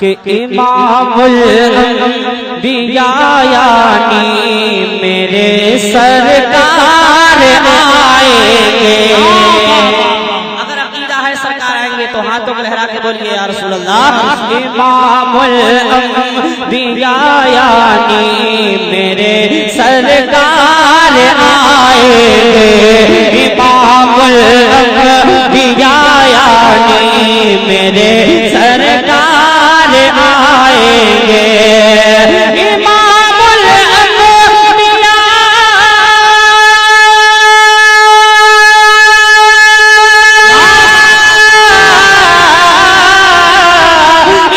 कि इमामुल अंबिया यानी मेरे सरकार आएंगे। अगर अकीदा है सरकार आएंगे तो हाथों को लहरा के बोलिए या रसूल अल्लाह। इमामुल अंबिया यानी मेरे सरकार आएंगे। इमामुल अंबिया यानी मेरे सरकार आएंगे। इमामुल अंबिया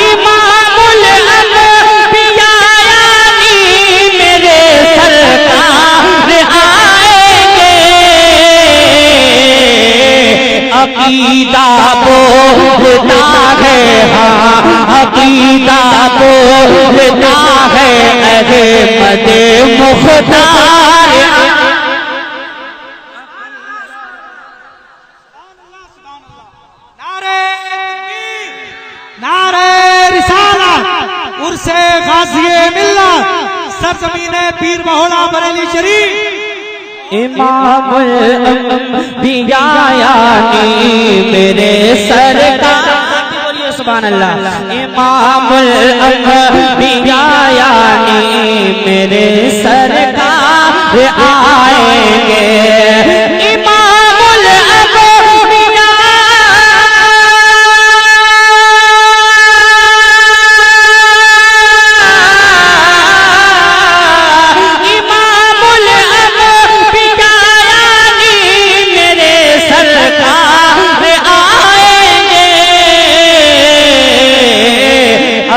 इमामुल अंबिया यानी मेरे सरकार आएंगे। अकीदा बोलता है हाँ अकीदा बोलता है अहमद मुख्तार। नारे रिसालत उर्से गाज़िए मिल्लत सरज़मीने पीर मौला बरेली शरीफ। इमामुल अंबिया यानी मेरे सरकार बोलिए सुभान अल्लाह। इमामुल अंबिया यानी मेरे सरकार आएंगे। इमामुल अंबिया इमामुल अंबिया यानी मेरे सरकार आएंगे।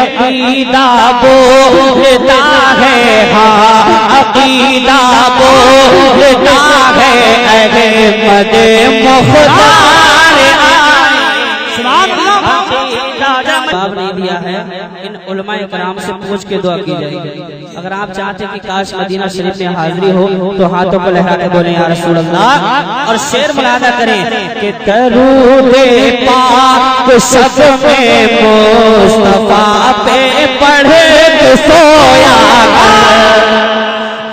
अकीदा बोलता है हाँ अकीदा बोलता है अहमद मुख्तार बाब नहीं दिया है। इन उलमाए कराम से पूछ के दुआ की जाएगी। अगर आप चाहते कि काश मदीना शरीफ में हाजिरी हो तो हाथों को लहरा के बोले या रसूल अल्लाह। और शेर मुलादा करें कि दरूदे पाक सब में मुस्तफा पे पढ़े तो सोया कर।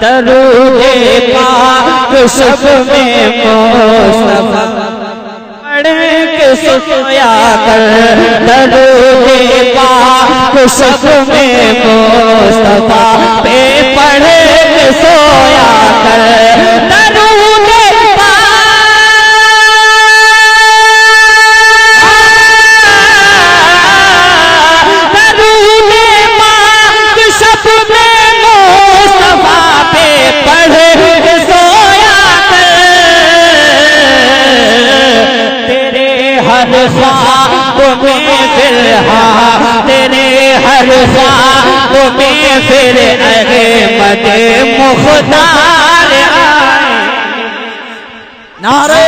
दरूदे पाक सब में मुस्तफा के सोया कर। दरूदे पाक सब में मुस्तफा पे पढ़े के सोया कर। दरूदे दरूदे पाक सब में मुस्तफा पे पढ़े के सोया कर। तेरे हर ख्वाब में फिर तेरे हर ख्वाब में फिर अहमद मुख्तार आए। नारे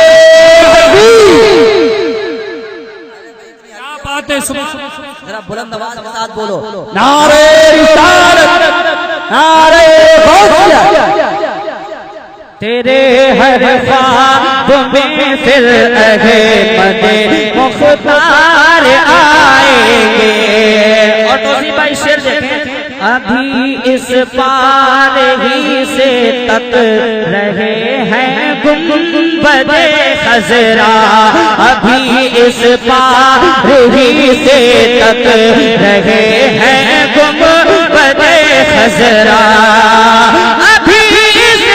क्या बात है जरा बुलंद आवाज के साथ बोलो। नारे रिसालत नारे गौसिया। तेरे हर ख्वाब में फिर अहमद मुख्तार आएंगे। और तौसीफ भाई शेर देखें। अभी इस पार ही से तक रहे हैं गुंबदे खजरा। अभी इस पार ही से तक रहे हैं गुंबदे खजरा। अभी इस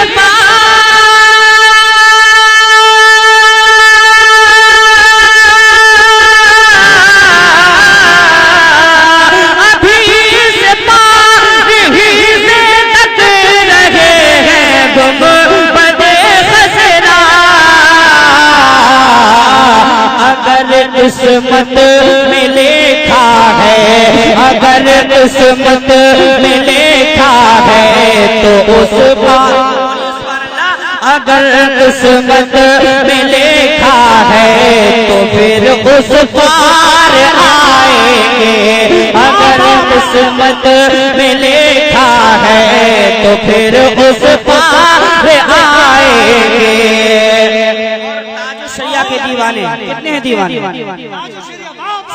किस्मत में लिखा है अगर किस्मत में लिखा है तो उस पार। अगर किस्मत में लिखा है तो फिर उस पार आएंगे। अगर किस्मत में लिखा है तो फिर उस पार आएंगे। के दीवाने कितने हैं दीवाने?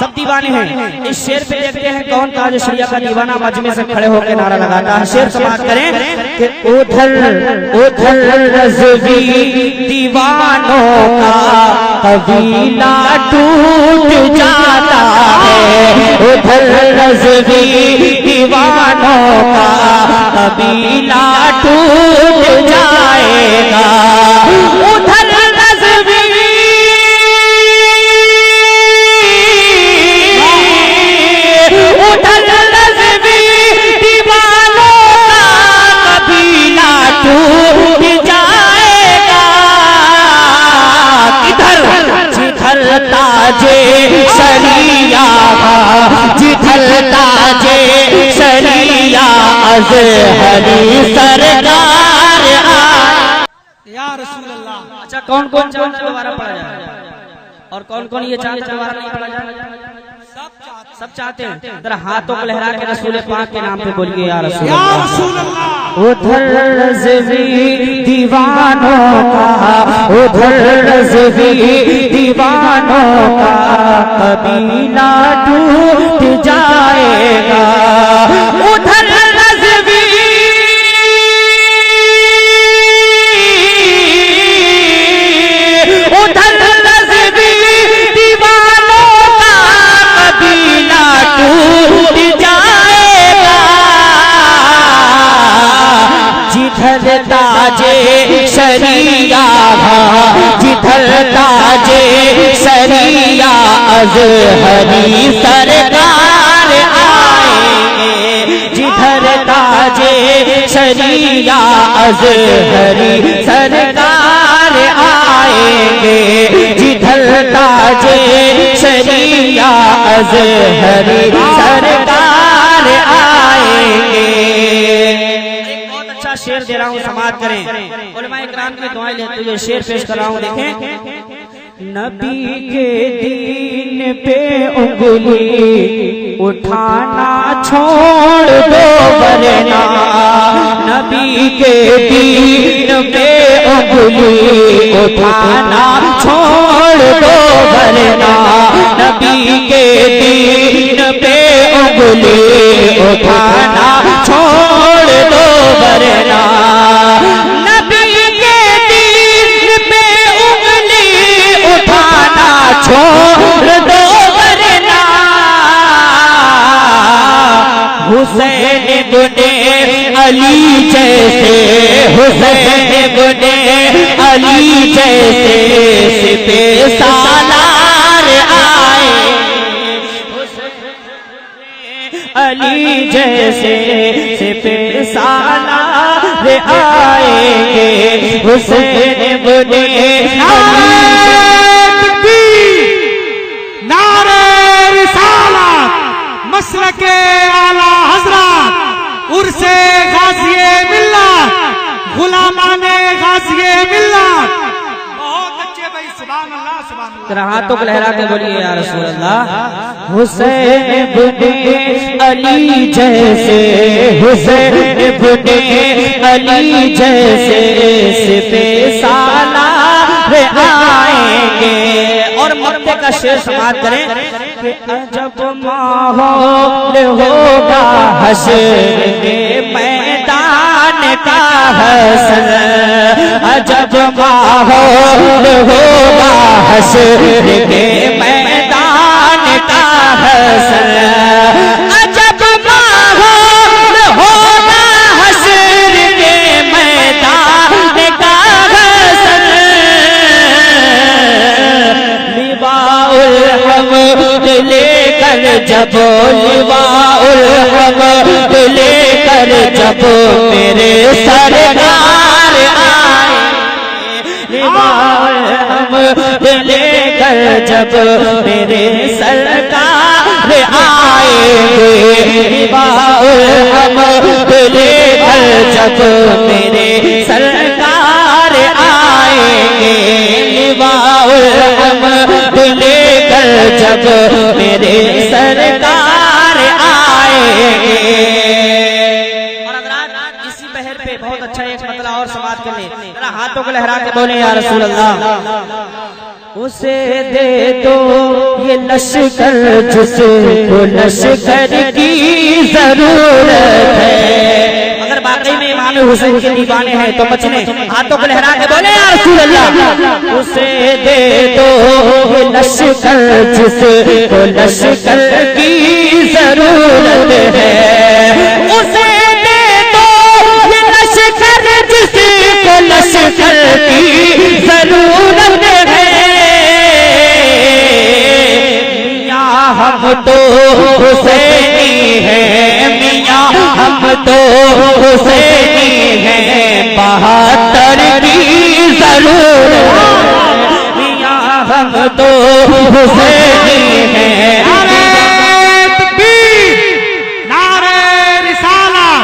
सब दीवाने हैं। इस शेर पे देखते हैं कौन ताज शरिया का दीवाना मजमे से खड़े होकर नारा लगाता है। शेर समाप्त करें कि उधर उधर रज़वी दीवानों का कबीला टूट जाता है, उधर रज़वी दीवानों का कबीला टूट जाएगा, उधर रज़वी उधर रज़वी दीवानों का कबीला टूट जाएगा, किधर जिधर ताजे शरिया जिधर ताजे शरिया अज़हरी सरकार या रसूल अल्लाह। अच्छा कौन कौन चाहता दोबारा पढ़ा जाए और कौन कौन ये चाहते दोबारा नहीं पढ़ा जाए? सब चाहते हैं। जरा हाथों को लहरा के रसूल पाक के नाम पे बोलिए या रसूल अल्लाह। उधर रज़वी दीवानों का उधर रज़वी दीवानों का कबीला टूट जाएगा, उधर रज़वी उधर रज़वी दीवानों का कबीला टूट जाएगा, जिधर ताजे शरिया जिधर ताजे शरिया अज़हरी सरकार आएंगे, जिधर ताजे शरिया अज़हरी सरकार आएंगे, जिधर ताजे शरिया अज़हरी सरकार आएंगे। एक बहुत अच्छा शेर दे रहा हूँ, समाप्त करें। उलमाए किराम की दुआएं लेते हुए शेर पेश कर रहा हूँ। देखें, नबी के दीन पे उंगली उठाना छोड़ दो वरना, नबी के दीन पे उंगली उठाना छोड़ दो वरना, नबी के दीन पे उंगली उठाना छोड़ दो वरना, नबी के दीन पे उंगली उठाना छोड़ दो वरना, हुसैन इब्ने अली जैसे हुसैन इब्ने अली जैसे सिपे सालार आए, अली जैसे सिपे सालार आएंगे, हुसैन इब्ने नारे रिसालत मसलके आला हज़रत उर्से गाज़िए मिल्लत गुलामाने गाज़िए मिल्लत। बहुत अच्छे भाई, सुभान अल्लाह सुभान अल्लाह। जरा हाथों को लहरा के बोलिए या रसूल अल्लाह। हुसैन इब्ने अली जैसे हुसैन इब्ने अली जैसे सिपे सालार आएंगे। और मक्के का शेर समाप्त करें कि अजब माहौल होगा हश्र के मैदान का हसन, अजब माहौल होगा हश्र के मैदान का हसन, अजब माहौल होगा हश्र के मैदान का हसन, लिवाउल हम्द लेकर जब लिवाउल हम्द लेकर जब मेरे सरकार आए, लिवाउल हम्द लेकर जब मेरे सरकार आएंगे, लिवाउल हम्द लेकर जब मेरे सरकार आएंगे, लिवाउल हम्द लेकर जब मेरे सरकार आएंगे। और हज़रात इसी बहर पे बहुत अच्छा एक मतलब और समाप्त कर ले, जरा हाथों को लहरा के बोले या रसूल अल्लाह। उसे दे दो ये लश्कर जिसको लश्कर की जरूरत है। अगर वाकई में इमाम हुसैन के दीवाने हैं तो मचने हाथों को लहरा के बोले या रसूल अल्लाह। उसे दे दो ये लश्कर जिसको लश्कर की जरूरत है। उसे दे दो ये लश्कर जिसको लश्कर की जरूरत है। हम तो हुसैनी हैं मियाँ, हम तो हुसैनी हैं, 72 की जरूरत मियाँ, हम तो हुसैनी हैं। नारे तकबीर, नारे रिसालत,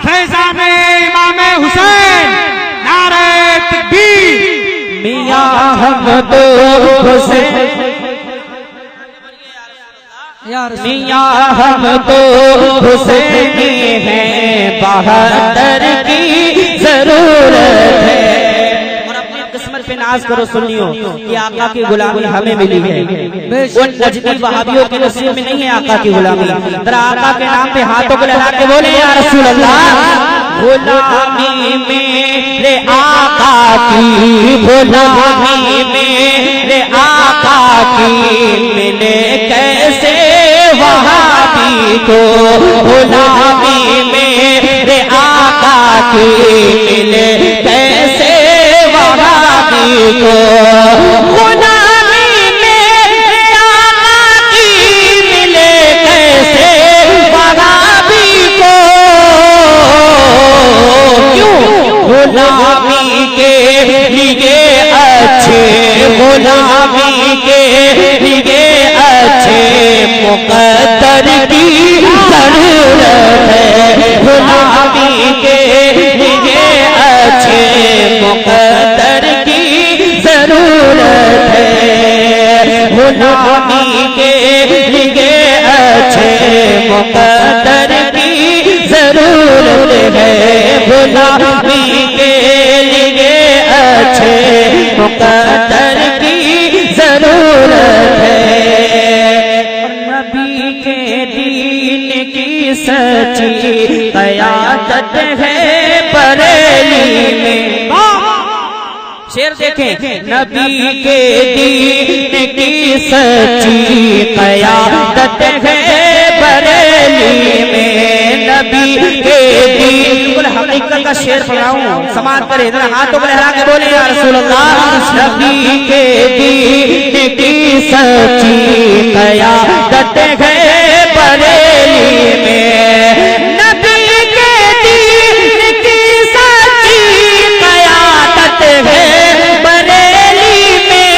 फैज़ाने इमाम हुसैन, नारे तकबीर। मियाँ हम तो हुसैन मियाँ हम तो हुसैनी हैं, 72 की जरूरत है। और अपनी किस्मत पे नाज करो, सुनियो कि आका की गुलामी हमें मिली है। उन नजदी वहाबियों के नसीब में नहीं है आका की गुलामी। जरा आका के नाम पे हाथों को लगा के बोले या रसूल अल्लाह। गुलामी मेरे आका की, गुलामी मेरे आका की मिले कैसे वहाबी को। गुलामी मेरे आका की मिले कैसे वहाबी को। गुलामी मेरे आका की मिले कैसे वहाबी को। क्यों? गुलामी के लिए अच्छे, गुलामी के लिए अच्छे मुक़द्दर की जरूरत है। गुलामी के लिए अच्छे मुक़द्दर की जरूरत है। गुलामी के लिए अच्छे मुक़द्दर की जरूरत है। गुलामी के लिए अच्छे मुक़द्दर की जरूरत है। नबी के दीन की सच्ची क़यादत है बरेली में। शेर देखें, नबी के दीन की सच्ची क़यादत है बरेली में। नबी के दीन हकीकत का शेर पढ़ाऊं, समाज पर इधर हाथों को लहरा के बोले या रसूल अल्लाह। नबी के दीन की सच्ची क़यादत है बरेली में। नबी के दीन की सच्ची क़यादत है बरेली में।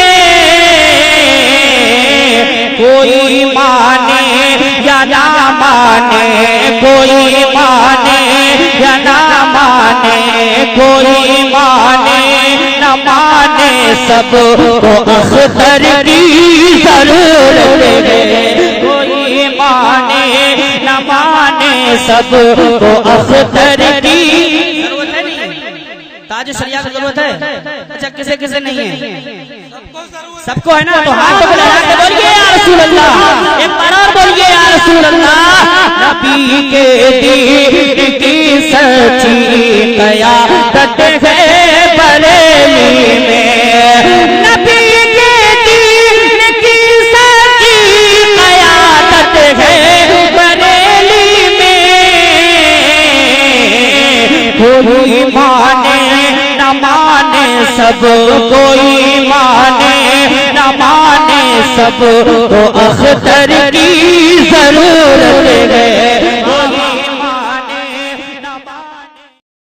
कोई माने या ना माने, कोई माने या ना माने, कोई माने न माने, सबको अख्तर की जरूरत है। कोई माने न माने, सबको अख्तर की जरूरत है। नहीं ताज शरिया की जरूरत है? अच्छा किसे किसे नहीं है? सबको है ना? तो हाथों को लगा के बोलिए या रसूल अल्लाह। एक बार और बोलिए या रसूल अल्लाह। नबी के दीन की सच्ची क़यादत है बरेली में। नबी के दीन की सच्ची क़यादत है बरेली में। कोई माने न माने, सब कोई माने न माने, सबको अख्तर की जरूरत